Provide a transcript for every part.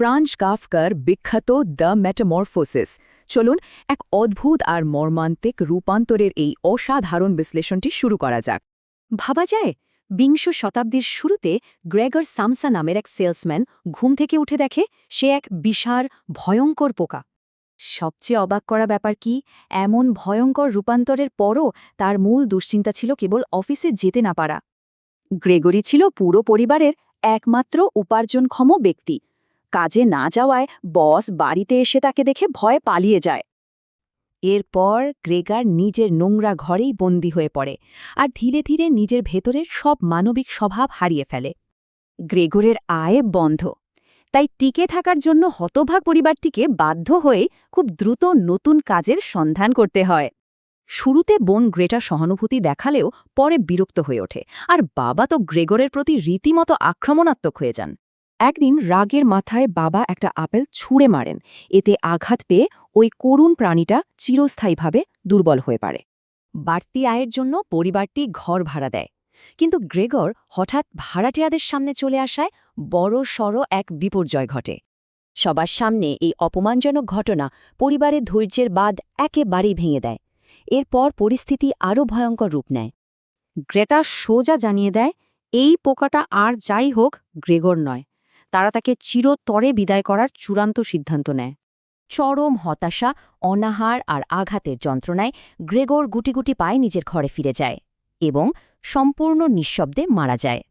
Franz কাফকার বিখ্যাত the metamorphosis. চলুন এক অদ্ভুত আর মর্মান্তিক রূপান্তরের এই অসাধারণ বিশ্লেষণটি শুরু করা যাক। ভাবা যায় বিংশ শতাব্দীর শুরুতে গ্রেগর সামসা নামের এক সেলসম্যান ঘুম থেকে উঠে দেখে সে এক বিশাল ভয়ঙ্কর পোকা। সবচেয়ে অবাক করা ব্যাপার কি, এমন ভয়ঙ্কর রূপান্তরের পরও তার মূল দুশ্চিন্তা ছিল কেবল অফিসে যেতে না পারা। গ্রেগরি ছিল পুরো পরিবারের একমাত্র উপার্জনক্ষম ব্যক্তি। কাজে না যাওয়ায় বস বাড়িতে এসে তাকে দেখে ভয়ে পালিয়ে যায়। এরপর গ্রেগার নিজের নোংরা ঘরেই বন্দী হয়ে পড়ে আর ধীরে ধীরে নিজের ভেতরের সব মানবিক স্বভাব হারিয়ে ফেলে। গ্রেগরের আয় বন্ধ, তাই টিকে থাকার জন্য হতভাগ পরিবারটিকে বাধ্য হয়ে খুব দ্রুত নতুন কাজের সন্ধান করতে হয়। শুরুতে বোন গ্রেটা সহানুভূতি দেখালেও পরে বিরক্ত হয়ে ওঠে, আর বাবা তো গ্রেগরের প্রতি রীতিমতো আক্রমণাত্মক হয়ে যান। একদিন রাগের মাথায় বাবা একটা আপেল ছুঁড়ে মারেন। এতে আঘাত পেয়ে ওই করুণ প্রাণীটা চিরস্থায়ীভাবে দুর্বল হয়ে পড়ে। বাড়তি আয়ের জন্য পরিবারটি ঘর ভাড়া দেয়, কিন্তু গ্রেগর হঠাৎ ভাড়াটিয়াদের সামনে চলে আসায় বড়সড় এক বিপর্যয় ঘটে। সবার সামনে এই অপমানজনক ঘটনা পরিবারের ধৈর্যের বাঁধ একেবারেই ভেঙে দেয়। এরপর পরিস্থিতি আরও ভয়ঙ্কর রূপ নেয়। গ্রেটা সোজা জানিয়ে দেয় এই পোকাটা আর যাই হোক গ্রেগর নয়। তারা তাকে চিরতরে বিদায় করার চূড়ান্ত সিদ্ধান্ত নেয়। চরম হতাশা, অনাহার আর আঘাতের যন্ত্রণায় গ্রেগর গুটি গুটি পায়ে নিজের ঘরে ফিরে যায় এবং সম্পূর্ণ নিঃশব্দে মারা যায়।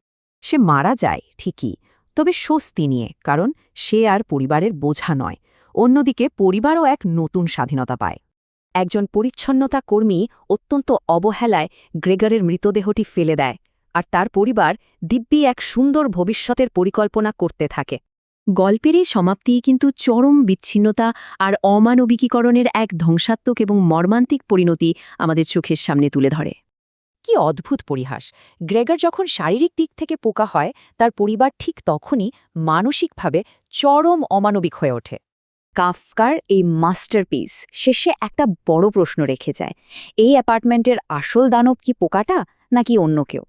সে মারা যায় ঠিকই, তবে স্বস্তি নিয়ে, কারণ সে আর পরিবারের বোঝা নয়। অন্যদিকে পরিবারও এক নতুন স্বাধীনতা পায়। একজন পরিচ্ছন্নতা কর্মী অত্যন্ত অবহেলায় গ্রেগরের মৃতদেহটি ফেলে দেয়, আর তার পরিবার দিব্যি এক সুন্দর ভবিষ্যতের পরিকল্পনা করতে থাকে। গল্পের এই সমাপ্তি কিন্তু চরম বিচ্ছিন্নতা আর অমানবিকীকরণের এক ধ্বংসাত্মক এবং মর্মান্তিক পরিণতি আমাদের চোখের সামনে তুলে ধরে। কি অদ্ভুত পরিহাস! গ্রেগর যখন শারীরিক দিক থেকে পোকা হয়, তার পরিবার ঠিক তখনই মানসিকভাবে চরম অমানবিক হয়ে ওঠে। কাফকার এই মাস্টারপিস শেষে একটা বড় প্রশ্ন রেখে যায়, এই অ্যাপার্টমেন্টের আসল দানব কি পোকাটা নাকি অন্য কেউ?